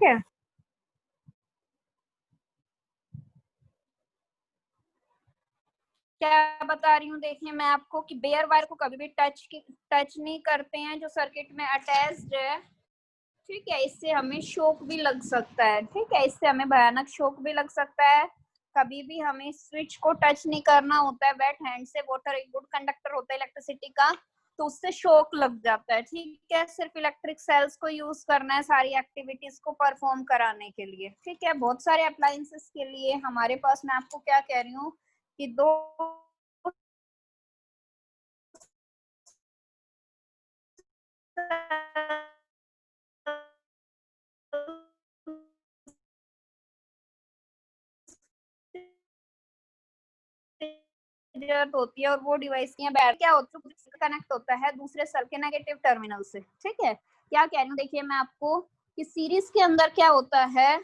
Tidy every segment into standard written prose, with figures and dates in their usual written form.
ठीक है। क्या बता रही हूँ, देखिए मैं आपको कि बेयर वायर को कभी भी टच नहीं करते हैं जो सर्किट में अटैच्ड है, ठीक है। इससे हमें शॉक भी लग सकता है, ठीक है, इससे हमें भयानक शॉक भी लग सकता है। कभी भी हमें स्विच को टच नहीं करना होता है वेट हैंड से। वाटर एक गुड कंडक्टर होता है इलेक्ट्रिसिटी का, तो उससे शॉक लग जाता है, ठीक है। सिर्फ इलेक्ट्रिक सेल्स को यूज करना है सारी एक्टिविटीज को परफॉर्म कराने के लिए, ठीक है। बहुत सारे अप्लायंसेस के लिए हमारे पास, मैं आपको क्या कह रही हूँ कि दो जरूरत होती है, और वो डिवाइस की बैटरी क्या होता है, कनेक्ट होता है दूसरे सेल के नेगेटिव टर्मिनल से, ठीक है। क्या कह रही हूँ, देखिए मैं आपको कि सीरीज के अंदर क्या होता है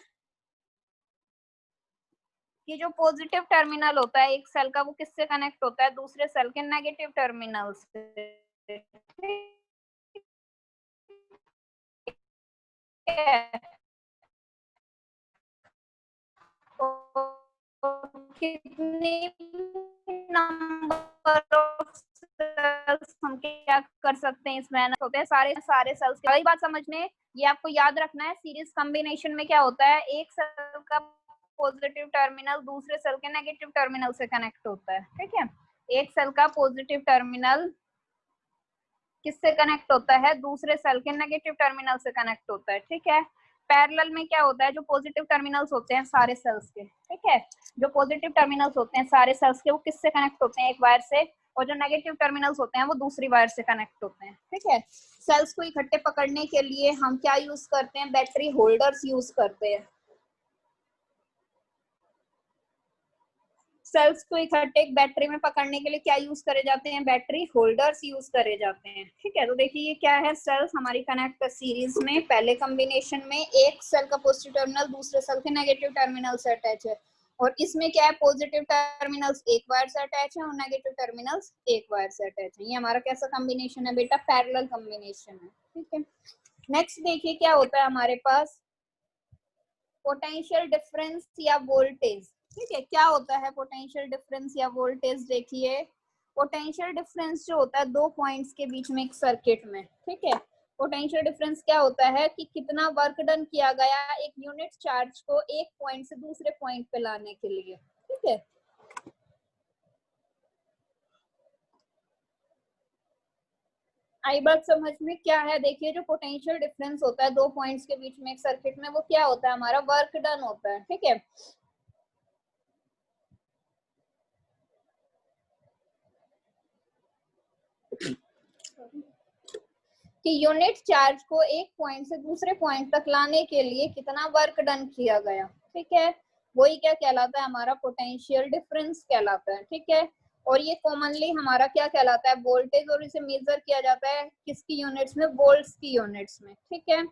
कि जो पॉजिटिव टर्मिनल होता है एक सेल का, वो किससे कनेक्ट होता है, दूसरे सेल के नेगेटिव टर्मिनल से, कितने नंबर ऑफ सेल्स हम क्या कर सकते हैं इसमें होते हैं सारे सेल्स। वही बात समझ में, ये आपको याद रखना है। सीरीज कॉम्बिनेशन में क्या होता है, एक सेल का पॉजिटिव टर्मिनल दूसरे सेल के नेगेटिव टर्मिनल से कनेक्ट होता है, ठीक है। एक सेल का पॉजिटिव टर्मिनल किससे कनेक्ट होता है, दूसरे सेल के नेगेटिव टर्मिनल से कनेक्ट होता है, ठीक है। पैरेलल में क्या होता है, जो पॉजिटिव टर्मिनल्स होते हैं सारे सेल्स के, ठीक है, जो पॉजिटिव टर्मिनल्स होते हैं सारे सेल्स के, वो किससे कनेक्ट होते हैं, एक वायर से, और जो नेगेटिव टर्मिनल्स होते हैं वो दूसरी वायर से कनेक्ट होते हैं, ठीक है। सेल्स को इकट्ठे पकड़ने के लिए हम क्या यूज करते हैं, बैटरी होल्डर्स यूज करते हैं। सेल्स को इकट्ठे एक बैटरी में पकड़ने के लिए क्या यूज करे जाते हैं, बैटरी होल्डर्स यूज करे जाते हैं, ठीक है। तो देखिए ये क्या है, सेल्स हमारी कनेक्ट सीरीज में पहले कॉम्बिनेशन में एक सेल का पॉजिटिव टर्मिनल दूसरे सेल के नेगेटिव टर्मिनल से अटैच है, और इसमें क्या है, पॉजिटिव टर्मिनल्स एक वायर से अटैच है और नेगेटिव टर्मिनल्स एक वायर से अटैच है। ये हमारा कैसा कॉम्बिनेशन है बेटा, पैरेलल कॉम्बिनेशन है, ठीक है। नेक्स्ट देखिए क्या होता है हमारे पास, पोटेंशियल डिफरेंस या वोल्टेज, ठीक है। क्या होता है पोटेंशियल डिफरेंस या वोल्टेज, देखिए पोटेंशियल डिफरेंस जो होता है दो पॉइंट्स के बीच में एक सर्किट में, ठीक है। पोटेंशियल डिफरेंस क्या होता है कि कितना वर्क डन किया गया एक यूनिट चार्ज को एक पॉइंट से दूसरे पॉइंट पे लाने के लिए, ठीक है। आई बात समझ में, क्या है, देखिए जो पोटेंशियल डिफरेंस होता है दो पॉइंट्स के बीच में एक सर्किट में, वो क्या होता है, हमारा वर्क डन होता है, ठीक है। कि यूनिट चार्ज को एक पॉइंट से दूसरे पॉइंट तक लाने के लिए कितना वर्क डन किया गया, ठीक है, वही क्या कहलाता है, हमारा पोटेंशियल डिफरेंस कहलाता है, ठीक है। और ये कॉमनली हमारा क्या कहलाता है, वोल्टेज, और इसे मेजर किया जाता है किसकी यूनिट्स में, वोल्ट्स की यूनिट्स में, ठीक है।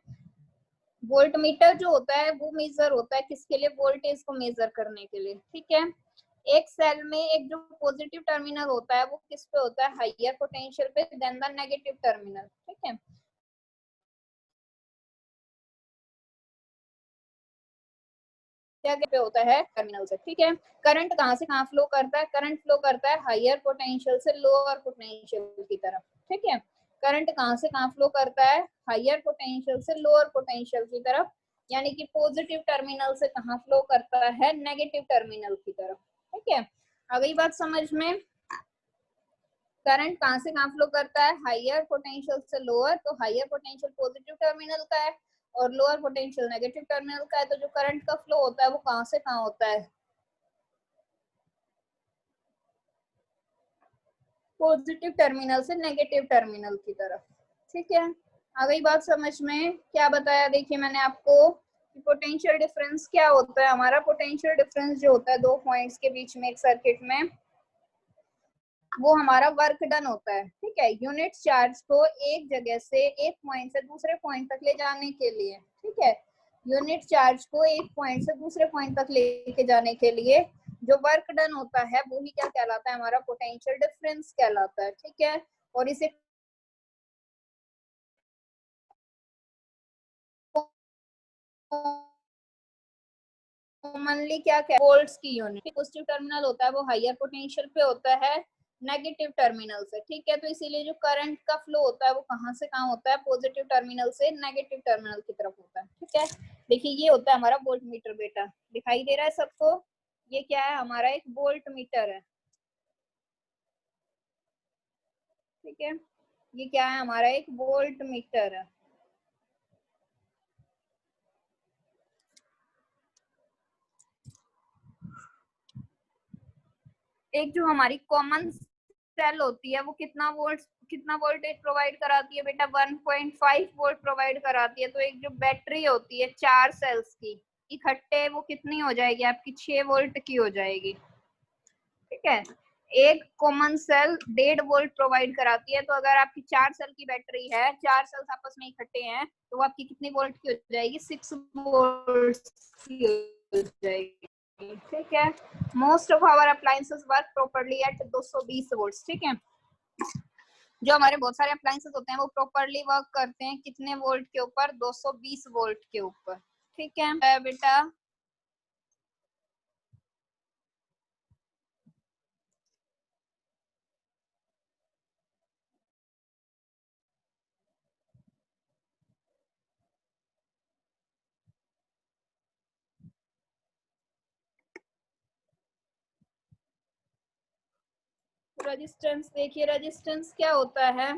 वोल्ट मीटर जो होता है वो मेजर होता है किसके लिए, वोल्टेज को मेजर करने के लिए, ठीक है। एक सेल में एक जो पॉजिटिव टर्मिनल होता है वो किस पे होता है, हायर पोटेंशियल पे देन द नेगेटिव टर्मिनल, ठीक है। क्या पे होता है, टर्मिनल से, ठीक है। करंट कहाँ से कहाँ फ्लो करता है, करंट फ्लो करता है हायर पोटेंशियल से लोअर पोटेंशियल की तरफ, ठीक है। करंट कहाँ से कहाँ फ्लो करता है, हायर पोटेंशियल से लोअर पोटेंशियल की तरफ, यानी कि पॉजिटिव टर्मिनल से कहाँ फ्लो करता है, नेगेटिव टर्मिनल की तरफ, ठीक है। आ गई बात समझ में, करंट कहाँ से कहाँ फ्लो करता है, हायर पोटेंशियल से लोअर, तो हायर पोटेंशियल पॉजिटिव टर्मिनल का है और लोअर पोटेंशियल नेगेटिव टर्मिनल का है, तो जो करंट का फ्लो होता है वो कहाँ से कहाँ होता है, पॉजिटिव टर्मिनल से नेगेटिव टर्मिनल की तरफ, ठीक है। आ गई बात समझ में, क्या बताया, देखिए मैंने आपको पोटेंशियल डिफरेंस क्या होता है, हमारा पोटेंशियल डिफरेंस जो होता है दो पॉइंट्स के बीच में एक सर्किट में, वो हमारा वर्क डन होता है, ठीक है। यूनिट चार्ज को एक जगह से एक पॉइंट से दूसरे पॉइंट तक ले जाने के लिए, ठीक है, यूनिट चार्ज को एक पॉइंट से दूसरे पॉइंट तक लेके जाने के लिए जो वर्क डन होता है वो ही क्या कहलाता है, हमारा पोटेंशियल डिफरेंस कहलाता है, ठीक है। और इसे कॉमनली क्या क्या वोल्ट्स की यूनिट। पॉजिटिव टर्मिनल होता है वो हायर पोटेंशियल पे होता है नेगेटिव टर्मिनल से, ठीक है। तो इसीलिए जो करंट का फ्लो होता है वो कहाँ से कहाँ होता है, पॉजिटिव टर्मिनल से नेगेटिव टर्मिनल की तरफ होता है, ठीक है। देखिए ये होता है हमारा वोल्ट मीटर बेटा, दिखाई दे रहा है सबको, ये क्या है हमारा एक वोल्ट मीटर है, ठीक है। ये क्या है हमारा एक वोल्ट मीटर है। एक जो हमारी कॉमन सेल होती है वो कितना वोल्टेज प्रोवाइड कराती है बेटा, 1.5 वोल्ट प्रोवाइड कराती है। तो एक जो बैटरी होती है 4 सेल्स की इकट्ठे वो कितनी हो जाएगी आपकी, 6 वोल्ट की हो जाएगी, ठीक है। एक कॉमन सेल 1.5 वोल्ट प्रोवाइड कराती है। तो अगर आपकी 4 सेल की बैटरी है, 4 सेल्स आपस में इकट्ठे हैं, तो वो आपकी कितनी वोल्ट की हो जाएगी, 6 वोल्ट की हो जाएगी, ठीक है। Most of our appliances work properly at 220 volts, ठीक है। जो हमारे बहुत सारे अप्लायंसेस होते हैं वो प्रॉपर्ली वर्क करते हैं कितने वोल्ट के ऊपर, 220 वोल्ट के ऊपर, ठीक है बेटा। रेजिस्टेंस देखिए, रेजिस्टेंस क्या होता है,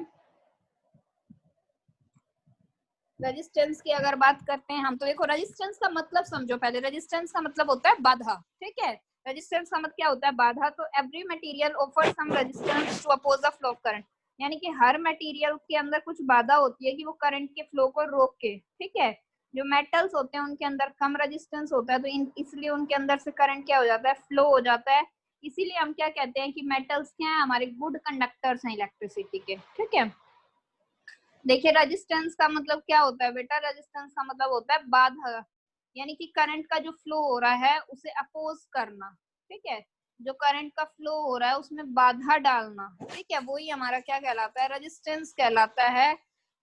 रेजिस्टेंस की अगर बात करते हैं हम, तो देखो रेजिस्टेंस का मतलब समझो पहले, रेजिस्टेंस का मतलब होता है बाधा, ठीक है। रेजिस्टेंस का मतलब क्या होता है, बाधा। तो every material offer some resistance to oppose the flow of current, यानी कि हर मटेरियल के अंदर कुछ बाधा होती है कि वो करंट के फ्लो को रोक के, ठीक है। जो मेटल्स होते हैं उनके अंदर कम रेजिस्टेंस होता है, तो इसलिए उनके अंदर से करंट क्या हो जाता है, फ्लो हो जाता है। इसीलिए हम क्या कहते हैं कि मेटल्स क्या है, हमारे गुड कंडक्टर्स हैं इलेक्ट्रिसिटी के, ठीक है। देखिए रेजिस्टेंस का मतलब क्या होता है बेटा, रेजिस्टेंस का मतलब होता है बाधा, यानी कि करंट का जो फ्लो हो रहा है उसे अपोज करना, ठीक है। जो करंट का फ्लो हो रहा है उसमें बाधा डालना, ठीक है, वही हमारा क्या कहलाता है, रेजिस्टेंस कहलाता है।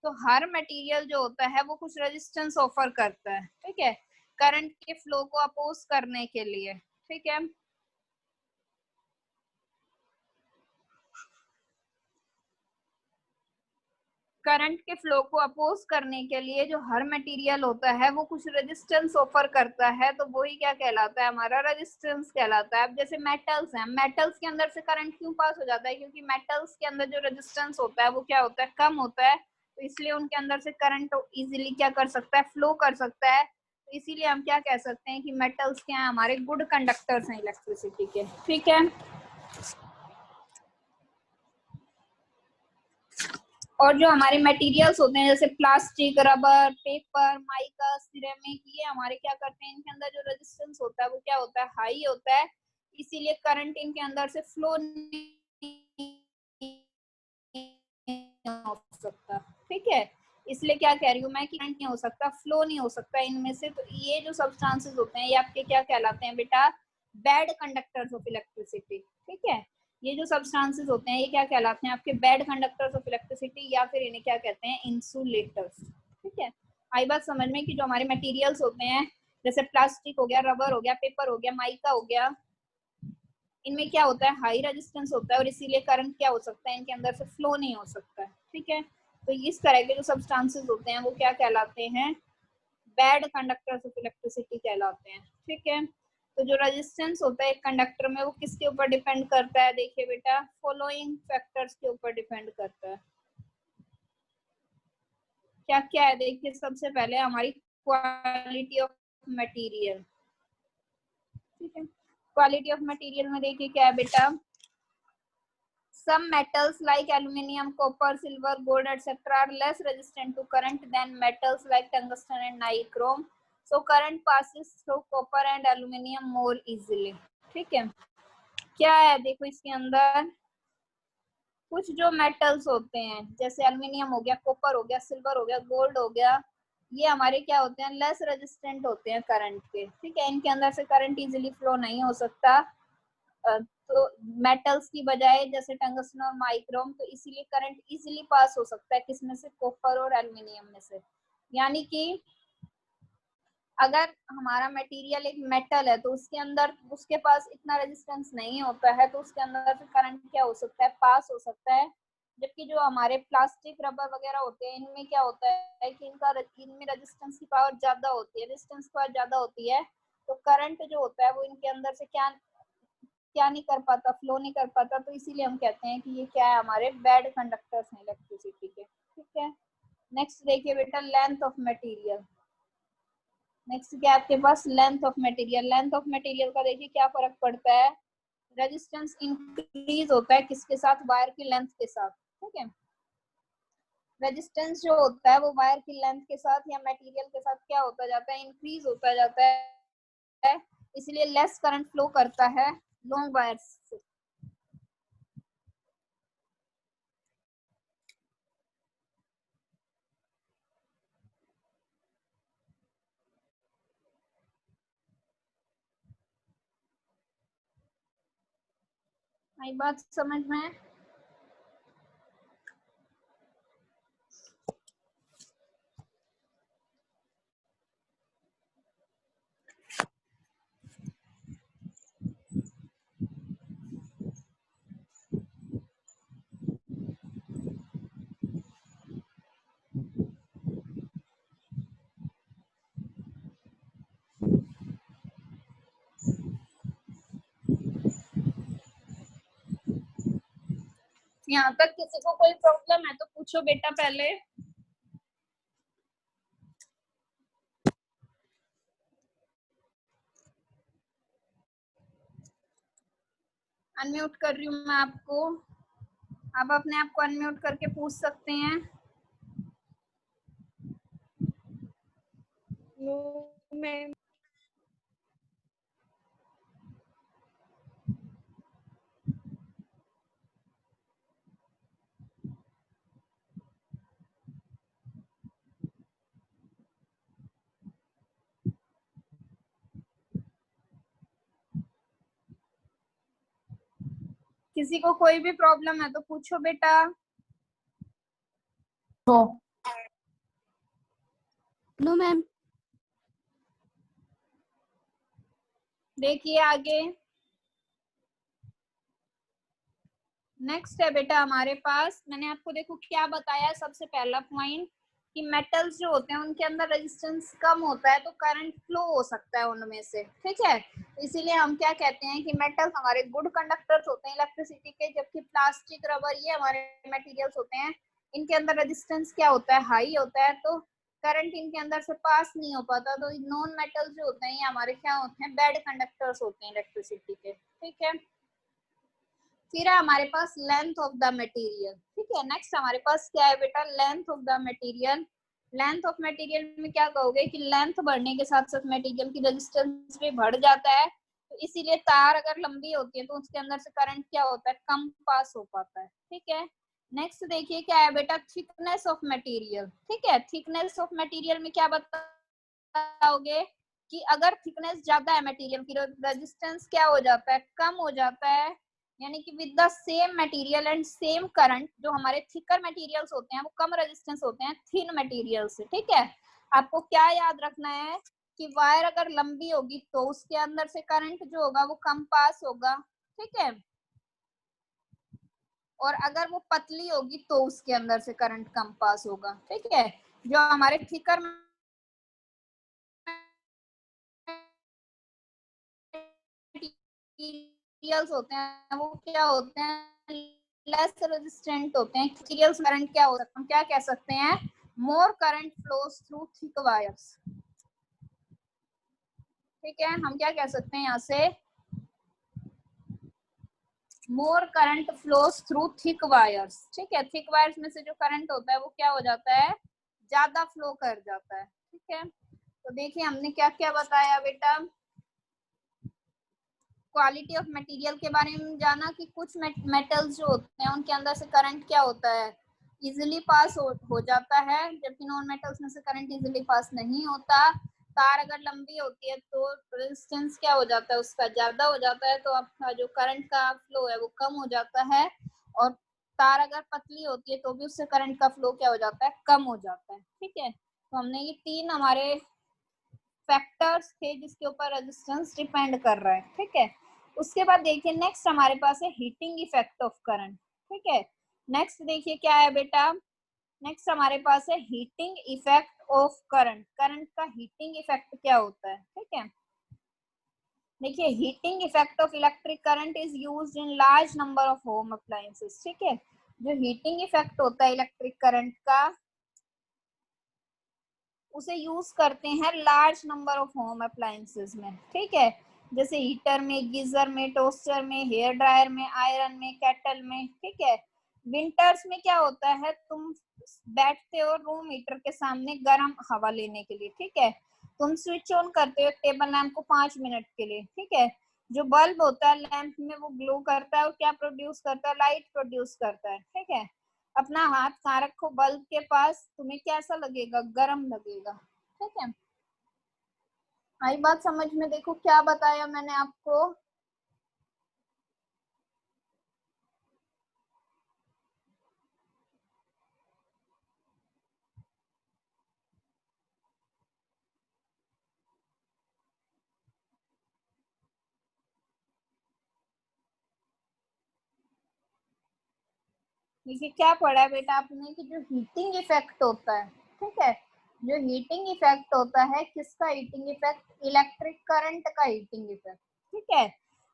तो हर मटेरियल जो होता है वो कुछ रेजिस्टेंस ऑफर करता है, ठीक है, करंट के फ्लो को अपोज करने के लिए, ठीक है। करंट के फ्लो को अपोज करने के लिए जो हर मटेरियल होता है वो कुछ रेजिस्टेंस ऑफर करता है, तो वही क्या कहलाता है, हमारा रेजिस्टेंस कहलाता है। अब जैसे मेटल्स हैं, मेटल्स के अंदर से करंट क्यों पास हो जाता है, क्योंकि मेटल्स के अंदर जो रेजिस्टेंस होता है वो क्या होता है, कम होता है। तो इसलिए उनके अंदर से करंट इजिली क्या कर सकता है, फ्लो कर सकता है। तो इसीलिए हम क्या कह सकते हैं कि मेटल्स क्या है, हमारे गुड कंडक्टर्स हैं इलेक्ट्रिसिटी के, ठीक है। और जो हमारे मटेरियल्स होते हैं जैसे plastic, rubber, paper, mica, ceramic, ये हमारे क्या करते हैं, इनके अंदर जो रेजिस्टेंस होता है वो क्या होता है, हाई होता है। इसीलिए करंट इनके अंदर से फ्लो नहीं हो सकता, ठीक है। इसलिए क्या कह रही हूँ मैं कि करंट नहीं हो सकता, फ्लो नहीं हो सकता इनमें से। तो ये जो सब्सटेंसेस होते हैं ये आपके क्या कहलाते हैं बेटा, बैड कंडक्टर्स ऑफ इलेक्ट्रिसिटी, ठीक है। ये जो सब्सटेंसेस होते हैं ये क्या कहलाते हैं, आपके बैड कंडक्टर्स ऑफ इलेक्ट्रिसिटी, या फिर इन्हें क्या कहते हैं, इंसुलेटर्स, ठीक है। आई बात समझ में कि जो हमारे मटेरियल्स होते हैं जैसे प्लास्टिक हो गया, रबर हो गया, पेपर हो गया, माइका हो गया, इनमें क्या होता है, हाई रेजिस्टेंस होता है, और इसीलिए करंट क्या हो सकता है, इनके अंदर से फ्लो नहीं हो सकता है, ठीक है। तो इस तरह के जो सब्सटेंसेस होते हैं वो क्या कहलाते हैं, बैड कंडक्टर्स ऑफ इलेक्ट्रिसिटी कहलाते हैं, ठीक है। तो जो रेजिस्टेंस होता है एक कंडक्टर में वो किसके ऊपर डिपेंड करता है, देखिए बेटा, फॉलोइंग फैक्टर्स के ऊपर डिपेंड करता है। क्या क्या है, देखिए सबसे पहले हमारी क्वालिटी ऑफ मटेरियल, ठीक है। क्वालिटी ऑफ मटेरियल में देखिए क्या है बेटा, some metals like aluminium, copper, silver, gold, etc. are less resistant to current than metals like tungsten and nichrome. So current passes through copper and aluminium more easily. ठीक है। क्या है देखो इसके अंदर, कुछ जो मेटल्स होते हैं जैसे एल्यूमिनियम हो गया, कॉपर हो गया, सिल्वर हो गया, गोल्ड हो गया, ये हमारे क्या होते हैं, लेस रेजिस्टेंट होते हैं करंट के, ठीक है। इनके अंदर से करंट इजीली फ्लो नहीं हो सकता, तो मेटल्स की बजाय जैसे टंगस्टन और माइक्रोम, तो इसीलिए करंट इजीली पास हो सकता है किसमें से, कॉपर और एल्यूमिनियम में से। यानी कि अगर हमारा मटेरियल एक मेटल है तो उसके अंदर उसके पास इतना रेजिस्टेंस नहीं होता है, तो उसके अंदर से करंट क्या हो सकता है, पास हो सकता है। जबकि जो हमारे प्लास्टिक रबर वगैरह होते हैं, इनमें क्या होता है कि इनमें रेजिस्टेंस की पावर ज्यादा होती है, रेजिस्टेंस पावर ज्यादा होती है, तो करंट जो होता है वो इनके अंदर से क्या क्या नहीं कर पाता, फ्लो नहीं कर पाता। तो इसीलिए हम कहते हैं कि ये क्या है, हमारे बैड कंडक्टर्स हैं इलेक्ट्रिसिटी के। ठीक है, नेक्स्ट देखिए बेटा, लेंथ ऑफ मटेरियल। नेक्स्ट क्या आपके पास, length of material. Length of material का देखिए क्या फर्क पड़ता है, रेजिस्टेंस इंक्रीज होता है किसके साथ, वायर की लेंथ के साथ। ठीक है, रेजिस्टेंस जो होता है वो वायर की लेंथ के साथ या मटेरियल के साथ क्या होता जाता है, इंक्रीज होता जाता है, इसलिए लेस करंट फ्लो करता है लॉन्ग वायर्स से। आई बात समझ में? यहाँ तक किसी को कोई प्रॉब्लम है तो पूछो बेटा पहले। अनम्यूट कर रही हूँ मैं आपको, आप अपने आप को अनम्यूट करके पूछ सकते हैं। No ma'am. किसी को कोई भी प्रॉब्लम है तो पूछो बेटा। No ma'am. देखिए आगे, नेक्स्ट है बेटा हमारे पास, मैंने आपको देखो क्या बताया, सबसे पहला पॉइंट कि मेटल्स जो होते हैं उनके अंदर रेजिस्टेंस कम होता है तो करंट फ्लो हो सकता है उनमें से। ठीक है, इसीलिए हम क्या कहते हैं कि मेटल्स हमारे गुड कंडक्टर्स होते हैं इलेक्ट्रिसिटी के, जबकि प्लास्टिक रबर ये हमारे मटेरियल्स होते हैं, इनके अंदर रेजिस्टेंस क्या होता है, हाई होता है, तो करंट इनके अंदर से पास नहीं हो पाता। तो नॉन मेटल्स जो होते हैं ये हमारे क्या होते हैं, बैड कंडक्टर्स होते हैं इलेक्ट्रिसिटी के। ठीक है, फिर है हमारे पास लेंथ ऑफ द मटेरियल। ठीक है, नेक्स्ट हमारे पास क्या है बेटा, length of the material. Length of material में क्या कहोगे कि लेंथ बढ़ने के साथ साथ मटेरियल की रेजिस्टेंस भी बढ़ जाता है, तो इसीलिए तार अगर लंबी होती है तो उसके अंदर से करंट क्या होता है, कम पास हो पाता है। ठीक है, नेक्स्ट देखिए क्या है बेटा, थिकनेस ऑफ मटेरियल। ठीक है, थिकनेस ऑफ मटेरियल में क्या बताओगे कि अगर थिकनेस ज्यादा है मटेरियल की, रेजिस्टेंस क्या हो जाता है, कम हो जाता है, यानी कि with the same material and same current, जो हमारे थिकर मटेरियल्स होते हैं वो कम रेजिस्टेंस होते हैं थिन मटेरियल से। ठीक है, आपको क्या याद रखना है कि वायर अगर लंबी होगी तो उसके अंदर से करंट जो होगा वो कम पास होगा। ठीक है, और अगर वो पतली होगी तो उसके अंदर से करंट कम पास होगा। ठीक है, जो हमारे थिकर मटेरियल्स होते हैं वो क्या होते हैं, लेस रेजिस्टेंट होते हैं। मटेरियल्स करंट क्या हो सकता है, हम क्या कह सकते हैं, मोर current flows through thick wires. ठीक है, हम क्या कह सकते हैं यहाँ से, मोर current flows through thick wires. ठीक है, थिक वायर्स में से जो करंट होता है वो क्या हो जाता है, ज्यादा फ्लो कर जाता है। ठीक है, तो देखिए हमने क्या क्या बताया बेटा, क्वालिटी ऑफ मटेरियल के बारे में जाना कि कुछ मेटल्स जो होते हैं उनके अंदर से करंट क्या होता है, इजीली पास हो जाता है, जबकि नॉन मेटल्स में से करंट इजीली पास नहीं होता। तार अगर लंबी होती है तो रेजिस्टेंस क्या हो जाता है, उसका ज्यादा हो जाता है, तो आपका जो करंट का फ्लो है वो कम हो जाता है। और तार अगर पतली होती है तो भी उससे करंट का फ्लो क्या हो जाता है, कम हो जाता है। ठीक है, तो हमने ये तीन हमारे फैक्टर्स थे जिसके ऊपर रेजिस्टेंस डिपेंड कर रहा है, ठीक है। उसके बाद देखिए नेक्स्ट हमारे पास है हीटिंग इफेक्ट ऑफ करंट, ठीक है। नेक्स्ट देखिए क्या है बेटा, नेक्स्ट हमारे पास है heating effect of current. Current का हीटिंग इफेक्ट क्या होता है, ठीक है। देखिए heating effect of electric current is used in large number of home appliances, ठीक है। जो हीटिंग इफेक्ट होता है इलेक्ट्रिक करंट का, उसे यूज करते हैं large number of home appliances में, ठीक है। जैसे हीटर में, गीजर में, टोस्टर में, हेयर ड्रायर में, आयरन में, केटल में, ठीक है। विंटर्स में क्या होता है, तुम बैठते हो रूम हीटर के सामने गर्म हवा लेने के लिए, ठीक है। तुम स्विच ऑन करते हो टेबल लैंप को 5 मिनट के लिए, ठीक है। जो बल्ब होता है लैंप में वो ग्लो करता है और क्या प्रोड्यूस करता है, लाइट प्रोड्यूस करता है, ठीक है। अपना हाथ कहाँ रखो बल्ब के पास, तुम्हें कैसा लगेगा, गर्म लगेगा, ठीक है। आई बात समझ में, देखो क्या बताया मैंने आपको। देखिए क्या पढ़ा है बेटा आपने कि जो हीटिंग इफेक्ट होता है, ठीक है। जो हीटिंग इफेक्ट होता है, किसका हीटिंग इफेक्ट, इलेक्ट्रिक करंट का हीटिंग इफेक्ट, ठीक है।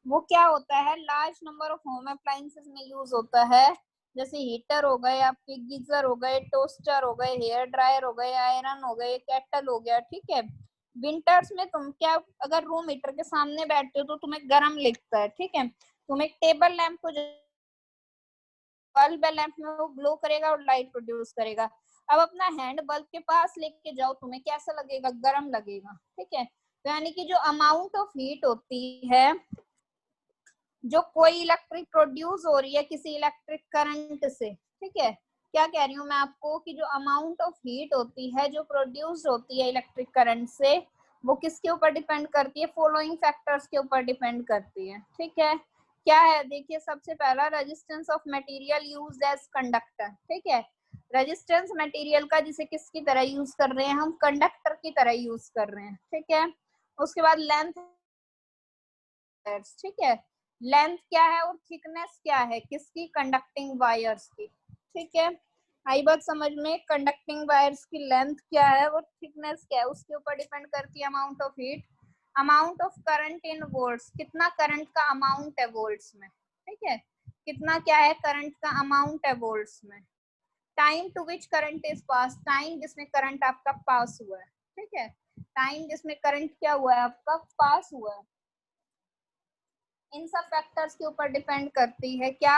वो क्या होता है, large number of home appliances में यूज होता है। जैसे हीटर हो गए आपके, गीजर हो गए, टोस्टर हो गए, हेयर ड्रायर हो गए, आयरन हो गए, केटल हो गया, ठीक है। विंटर्स में तुम क्या, अगर रूम हीटर के सामने बैठते हो तो तुम्हें गर्म लगता है, ठीक है। तुम एक टेबल लैंप को, बल्ब लैंप में वो ग्लो करेगा और लाइट प्रोड्यूस करेगा। अब अपना हैंड बल्ब के पास लेके जाओ, तुम्हें कैसा लगेगा, गर्म लगेगा, ठीक है। तो यानी कि जो अमाउंट ऑफ हीट होती है, जो कोई इलेक्ट्रिक प्रोड्यूस हो रही है किसी इलेक्ट्रिक करंट से, ठीक है। क्या कह रही हूँ मैं आपको कि जो अमाउंट ऑफ हीट होती है जो प्रोड्यूस होती है इलेक्ट्रिक करंट से, वो किसके ऊपर डिपेंड करती है, फॉलोइंग फैक्टर्स के ऊपर डिपेंड करती है, ठीक है। क्या है, देखिए सबसे पहला resistance of material used as conductor, ठीक है। रेजिस्टेंस मटेरियल का जिसे किसकी तरह यूज कर रहे हैं, हम कंडक्टर की तरह यूज कर रहे हैं, ठीक है। उसके बाद लेंथ, ठीक है। लेंथ क्या है और थिकनेस क्या है, किसकी, कंडक्टिंग वायर्स की, ठीक है। आई बात समझ में, कंडक्टिंग वायर्स की लेंथ क्या है और थिकनेस क्या है, उसके ऊपर डिपेंड करती है amount of heat. Amount of current in volts, कितना करंट का अमाउंट है वोल्ट्स में, ठीक है। कितना क्या है करंट का अमाउंट है वोल्ट्स में। Time to which current is pass, time जिसमें करंट आपका पास हुआ है, ठीक है। टाइम जिसमें करंट क्या हुआ है आपका, पास हुआ है। इन सब फैक्टर्स के ऊपर डिपेंड करती है क्या,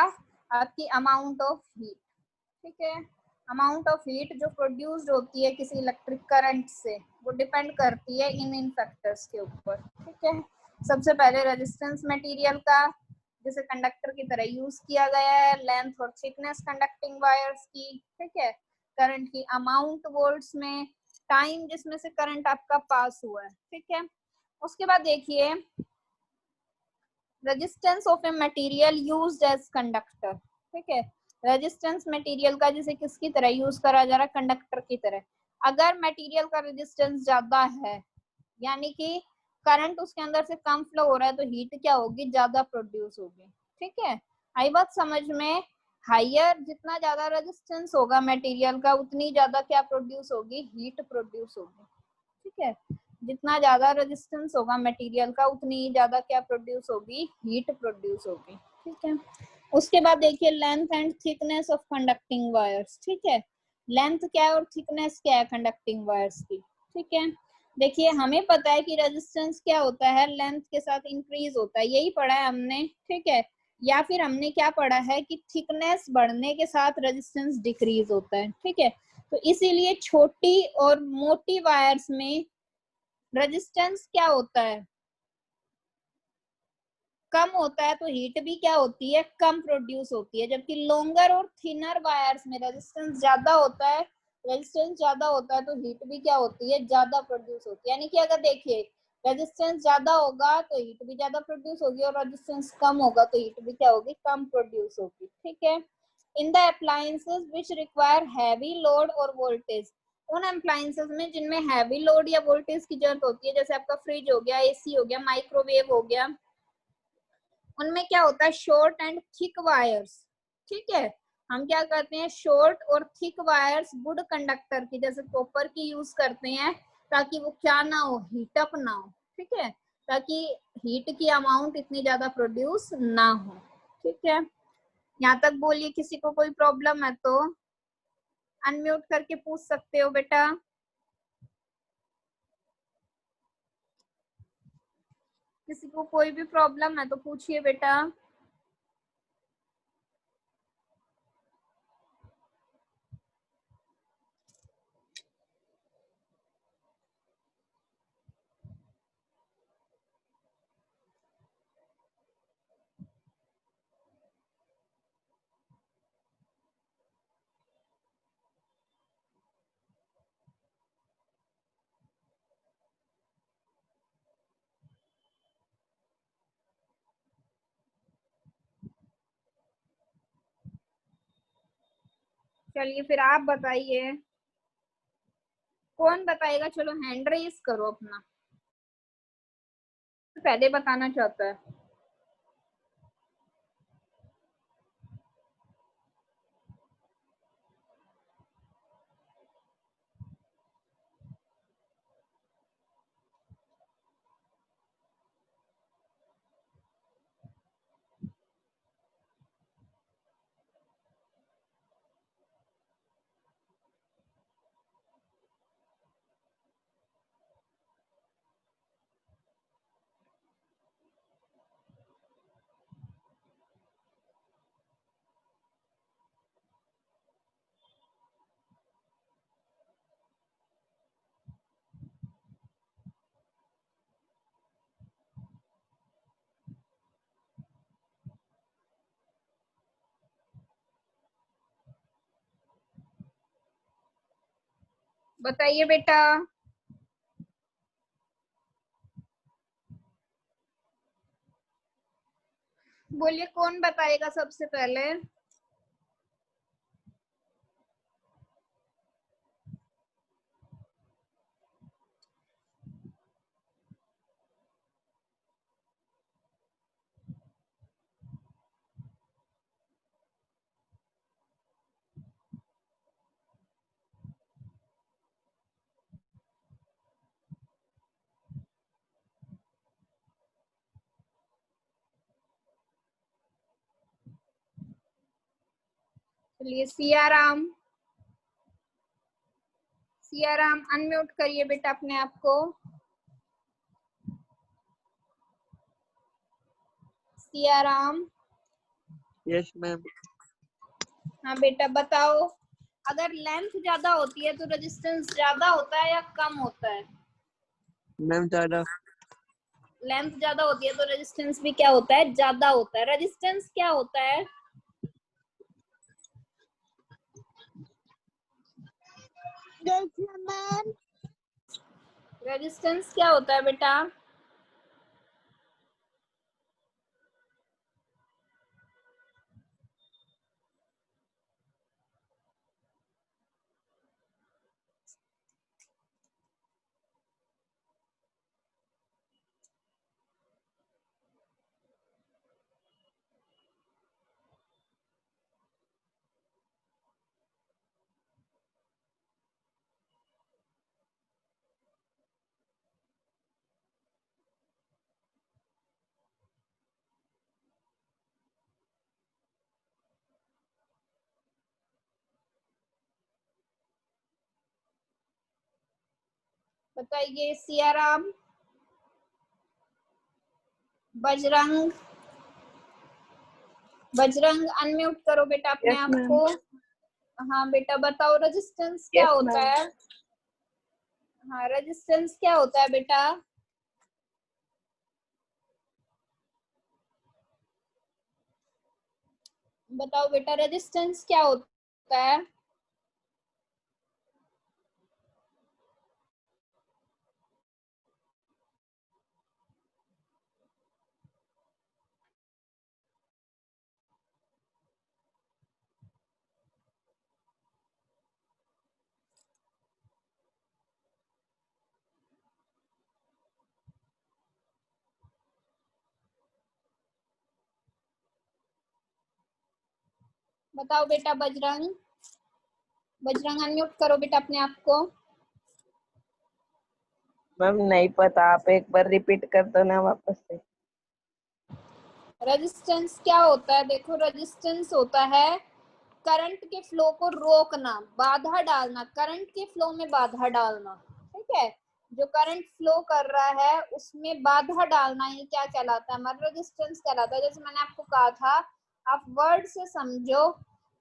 आपकी अमाउंट ऑफ हीट, ठीक है। अमाउंट ऑफ हीट जो प्रोड्यूस्ड होती है किसी इलेक्ट्रिक करंट से, वो डिपेंड करती है इन फैक्टर्स के ऊपर, ठीक है। सबसे पहले रेजिस्टेंस मटेरियल का जैसे कंडक्टर की तरह यूज किया गया है, लेंथ और थिकनेस कंडक्टिंग वायर्स की, ठीक है। करंट की अमाउंट वोल्ट्स में, टाइम जिसमें से करंट आपका पास हुआ है, ठीक है। उसके बाद देखिए resistance of a material used as conductor, ठीक है। रेजिस्टेंस मटेरियल का जिसे किसकी तरह यूज करा जा रहा है, कंडक्टर की तरह। अगर मटेरियल का रेजिस्टेंस ज्यादा है, यानी कि करंट उसके अंदर से कम फ्लो हो रहा है, तो हीट क्या होगी, ज्यादा प्रोड्यूस होगी, ठीक है। आई बात समझ में, हायर जितना ज्यादा रेजिस्टेंस होगा मटेरियल का, उतनी ज्यादा क्या प्रोड्यूस होगी, हीट प्रोड्यूस होगी, ठीक है। जितना ज्यादा रेजिस्टेंस होगा मटेरियल का, उतनी ज्यादा क्या प्रोड्यूस होगी, हीट प्रोड्यूस होगी, ठीक है। उसके बाद देखिए length and thickness of conducting wires, ठीक है। लेंथ क्या है और थिकनेस क्या है कंडक्टिंग वायर्स की, ठीक है। देखिए हमें पता है कि रेजिस्टेंस क्या होता है, लेंथ के साथ इंक्रीज होता है, यही पढ़ा है हमने, ठीक है। या फिर हमने क्या पढ़ा है कि थिकनेस बढ़ने के साथ रेजिस्टेंस डिक्रीज होता है, ठीक है। तो इसीलिए छोटी और मोटी वायर्स में रेजिस्टेंस क्या होता है, कम होता है, तो हीट भी क्या होती है, कम प्रोड्यूस होती है। जबकि लॉन्गर और थिनर वायर्स में रेजिस्टेंस ज्यादा होता है, रेजिस्टेंस ज्यादा होता है तो हीट भी क्या होती है, ज्यादा प्रोड्यूस होती है। यानी कि अगर देखिए रेजिस्टेंस ज्यादा होगा तो हीट भी ज्यादा प्रोड्यूस होगी, और रेजिस्टेंस कम होगा तो हीट भी क्या होगी, कम प्रोड्यूस होगी, ठीक है। In the appliances which require heavy load और वोल्टेज, उन अप्लायंसेस में जिनमें हैवी लोड या वोल्टेज की जरूरत होती है, जैसे आपका फ्रिज हो गया, एसी हो गया, माइक्रोवेव हो गया, उनमें क्या होता है, शॉर्ट एंड थिक वायर्स। ठीक है, हम क्या करते हैं, शॉर्ट और थिक वायर्स गुड कंडक्टर की, जैसे कॉपर की यूज करते हैं, ताकि वो क्या ना हो, हीट अप ना हो। ठीक है, ताकि हीट की अमाउंट इतनी ज्यादा प्रोड्यूस ना हो। ठीक है, यहाँ तक बोलिए, किसी को कोई प्रॉब्लम है तो अनम्यूट करके पूछ सकते हो बेटा। किसी को कोई भी प्रॉब्लम है तो पूछिए बेटा। चलिए फिर आप बताइए, कौन बताएगा, चलो हैंड रेज करो अपना, पहले बताना चाहता है। बताइए बेटा। बोलिए कौन बताएगा सबसे पहले। चलिए सियाराम, सियाराम अनम्यूट करिए बेटा अपने आप को। सियाराम। Yes ma'am. हाँ बेटा बताओ, अगर लेंथ ज्यादा होती है तो रेजिस्टेंस ज्यादा होता है या कम होता है। मैम ज्यादा। लेंथ ज्यादा होती है तो रेजिस्टेंस भी क्या होता है, ज्यादा होता है। रेजिस्टेंस क्या होता है, मैम। रेजिस्टेंस क्या होता है बेटा। बताइए सियाराम, बजरंग, बजरंग अनम्यूट करो बेटा अपने Yes, आप ma'am. को। हाँ बेटा बताओ, रेजिस्टेंस क्या Yes, होता ma'am. है। हाँ रेजिस्टेंस क्या होता है बेटा। बताओ बेटा रेजिस्टेंस क्या होता है। बताओ बेटा बजरंग, बजरंग अनम्यूट करो बेटा अपने आप को। मैम नहीं पता, आप एक बार रिपीट कर दो ना वापस से। रेजिस्टेंस क्या होता है? देखो रेजिस्टेंस होता है करंट के फ्लो को रोकना, बाधा डालना, करंट के फ्लो में बाधा डालना। ठीक है, जो करंट फ्लो कर रहा है उसमें बाधा डालना ही क्या कहलाता है? हमारा रेजिस्टेंस कहलाता है। जैसे मैंने आपको कहा था, आप वर्ड से समझो,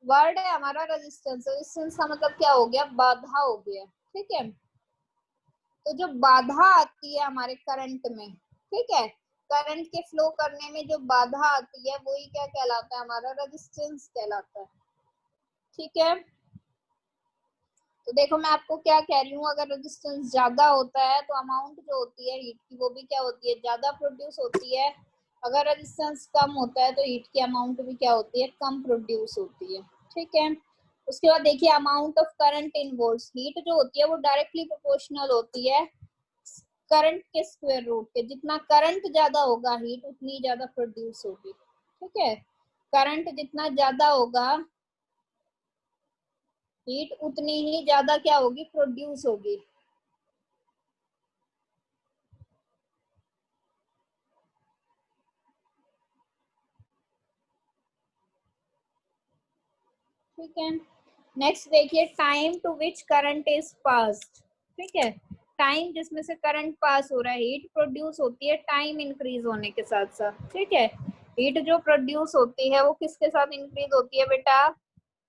वर्ड है हमारा रेजिस्टेंस। रेजिस्टेंस का मतलब क्या हो गया? बाधा हो गया। ठीक है, तो जो बाधा आती है हमारे करंट में, ठीक है, करंट के फ्लो करने में जो बाधा आती है वही क्या कहलाता है? हमारा रेजिस्टेंस कहलाता है। ठीक है, तो देखो मैं आपको क्या कह रही हूँ, अगर रेजिस्टेंस ज्यादा होता है तो अमाउंट जो होती है हीट की वो भी क्या होती है? ज्यादा प्रोड्यूस होती है। अगर रेजिस्टेंस कम होता है तो हीट की अमाउंट भी क्या होती है? कम प्रोड्यूस होती है। ठीक है, उसके बाद देखिए amount of current in volts. Heat जो होती है वो डायरेक्टली प्रोपोर्शनल होती है करंट के स्क्वायर रूट के। जितना करंट ज्यादा होगा हीट उतनी ज्यादा प्रोड्यूस होगी। ठीक है, करंट जितना ज्यादा होगा हीट उतनी ही ज्यादा क्या होगी? प्रोड्यूस होगी। ठीक है, नेक्स्ट देखिए time to which current is passed. ठीक है, टाइम जिसमें से करंट पास हो रहा है, हीट प्रोड्यूस होती है टाइम इंक्रीज होने के साथ साथ। ठीक है, हीट जो प्रोड्यूस होती है वो किसके साथ इंक्रीज होती है बेटा?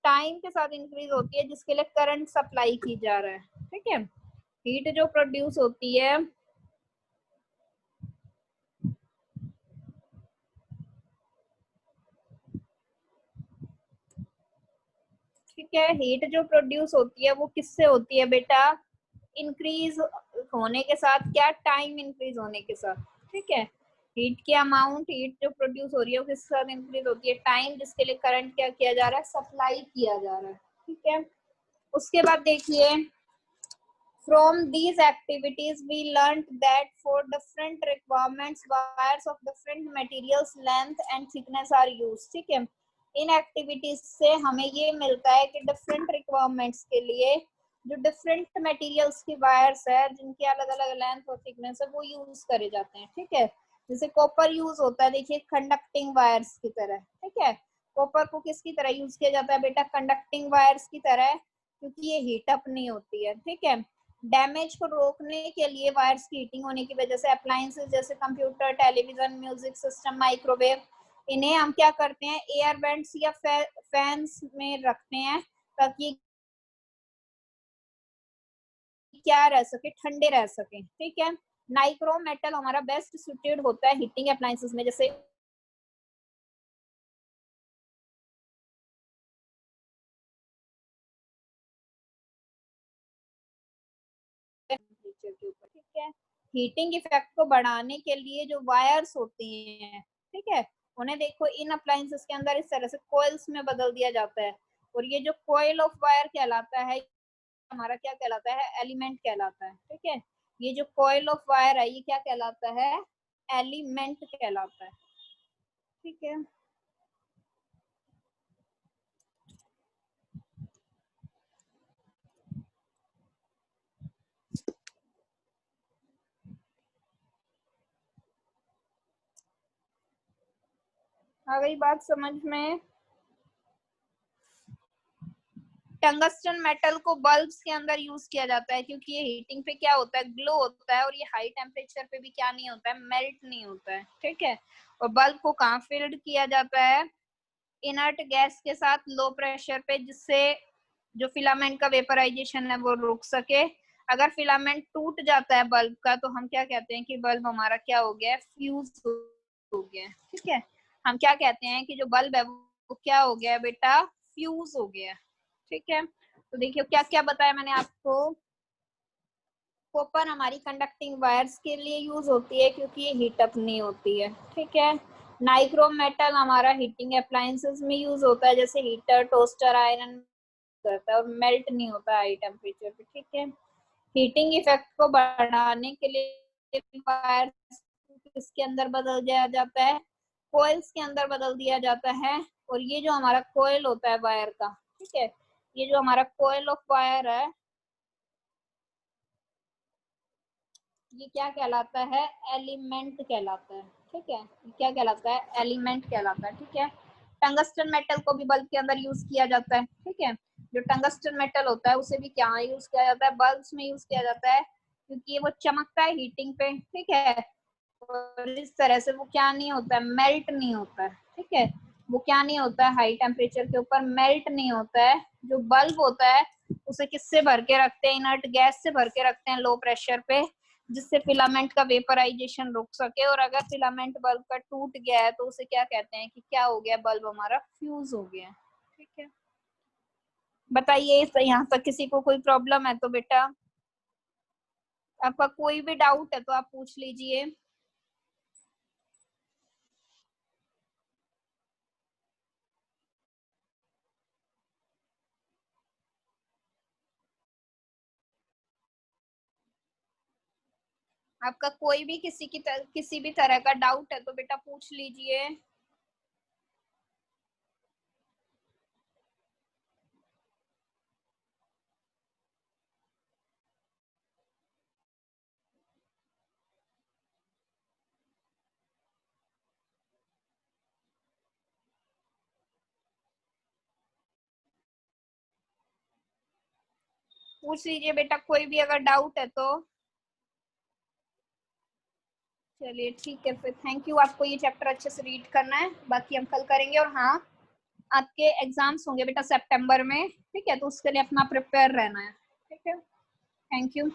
टाइम के साथ इंक्रीज होती है जिसके लिए करंट सप्लाई की जा रहा है। ठीक है, हीट जो प्रोड्यूस होती है ठीक है, हीट जो प्रोड्यूस होती है वो किससे होती है बेटा? इंक्रीज होने के साथ, क्या? टाइम इंक्रीज होने के साथ। ठीक है, हीट की अमाउंट, हीट जो प्रोड्यूस हो रही है वो किसके साथ इंक्रीज होती है? टाइम जिसके लिए करंट क्या किया जा रहा है? सप्लाई किया जा रहा है। ठीक है, उसके बाद देखिए from these activities we learned that for different requirements wires of different materials length and thickness are used। ठीक है, इन एक्टिविटीज से हमें ये मिलता है कि डिफरेंट रिक्वायरमेंट्स के लिए जो डिफरेंट मटेरियल्स की वायर्स है जिनकी अलग अलग लेंथ और थिकनेस है वो यूज करे जाते हैं। ठीक है, जैसे कॉपर यूज होता है देखिए कंडक्टिंग वायर्स की तरह। ठीक है, कॉपर को किसकी तरह यूज किया जाता है बेटा? कंडक्टिंग वायर्स की तरह, क्योंकि ये हीट अप नहीं होती है। ठीक है, डैमेज को रोकने के लिए वायर्स की हीटिंग होने की वजह से अप्लायंसेस जैसे computer, television, music system, microwave, इन्हें हम क्या करते हैं? एयर वेंट्स या फैंस में रखते हैं ताकि क्या रह सके? ठंडे रह सके। ठीक है, नाइक्रोम मेटल हमारा बेस्ट सुटेड होता है हीटिंग अप्लायंसेस में, जैसे टेम्परेचर के ऊपर। ठीक है, हीटिंग इफेक्ट को बढ़ाने के लिए जो वायर्स होती हैं, ठीक है, उन्हें देखो इन अप्लायंसेस के अंदर इस तरह से कॉइल्स में बदल दिया जाता है। और ये जो कॉइल ऑफ वायर कहलाता है हमारा क्या कहलाता है? एलिमेंट कहलाता है। ठीक है, ये जो कॉइल ऑफ वायर है ये क्या कहलाता है? एलिमेंट कहलाता है। ठीक है, आ गई बात समझ में? टंगस्टन मेटल को बल्ब्स के अंदर यूज किया जाता है क्योंकि ये हीटिंग पे क्या होता है? ग्लो होता है, और ये हाई टेम्परेचर पे भी क्या नहीं होता है? मेल्ट नहीं होता है। ठीक है, और बल्ब को कहाँ फील्ड किया जाता है? इनर्ट गैस के साथ लो प्रेशर पे, जिससे जो फिलामेंट का वेपराइजेशन है वो रुक सके। अगर फिलामेंट टूट जाता है बल्ब का तो हम क्या कहते हैं कि बल्ब हमारा क्या हो गया? फ्यूज हो गया। ठीक है, हम क्या कहते हैं कि जो बल्ब है वो क्या हो गया बेटा? फ्यूज हो गया। ठीक है, तो देखिए क्या क्या बताया मैंने आपको। कॉपर हमारी कंडक्टिंग वायर्स के लिए यूज होती है क्योंकि ये हीट अप नहीं होती है। ठीक है, नाइक्रोम मेटल हमारा हीटिंग अप्लायंसेस में यूज होता है, जैसे हीटर, टोस्टर, आयरन करता है और मेल्ट नहीं होता हाई टेम्परेचर पे। ठीक है, हीटिंग इफेक्ट को बढ़ाने के लिए वायर्स किसके अंदर बदल दिया जाता है? कॉइल्स के अंदर बदल दिया जाता है, और ये जो हमारा कोयल होता है वायर का, ठीक है, ये जो हमारा कोयल ऑफ वायर है ये क्या कहलाता है, एलिमेंट कहलाता है, ठीक है, ये क्या कहलाता है, एलिमेंट कहलाता है, ठीक है। टंगस्टन मेटल को भी बल्ब के अंदर यूज किया जाता है, ठीक है, जो टंगस्टन मेटल होता है उसे भी क्या यूज किया जाता है, बल्ब्स में यूज किया जाता है, क्योंकि वो चमकता है हीटिंग पे, ठीक है, और इस तरह से वो क्या नहीं होता है, मेल्ट नहीं होता है, ठीक है, वो क्या नहीं होता है, हाई टेम्परेचर के ऊपर मेल्ट नहीं होता है। जो बल्ब होता है उसे किससे भर के रखते हैं, इनर्ट गैस से भर के रखते हैं लो प्रेशर पे, जिससे फिलामेंट का वेपराइजेशन रुक सके, और अगर फिलामेंट बल्ब का टूट गया है तो उसे क्या कहते हैं कि क्या हो गया, बल्ब हमारा फ्यूज हो गया, ठीक है। बताइए यहाँ तक किसी को कोई प्रॉब्लम है तो बेटा, आपका कोई भी डाउट है तो आप पूछ लीजिए। आपका कोई भी किसी भी तरह का डाउट है तो बेटा पूछ लीजिए। पूछ लीजिए बेटा, कोई भी अगर डाउट है तो। चलिए ठीक है, फिर थैंक यू। आपको ये चैप्टर अच्छे से रीड करना है, बाकी हम कल करेंगे। और हाँ, आपके एग्जाम्स होंगे बेटा सितंबर में, ठीक है, तो उसके लिए अपना प्रिपेयर रहना है, ठीक है। Thank you.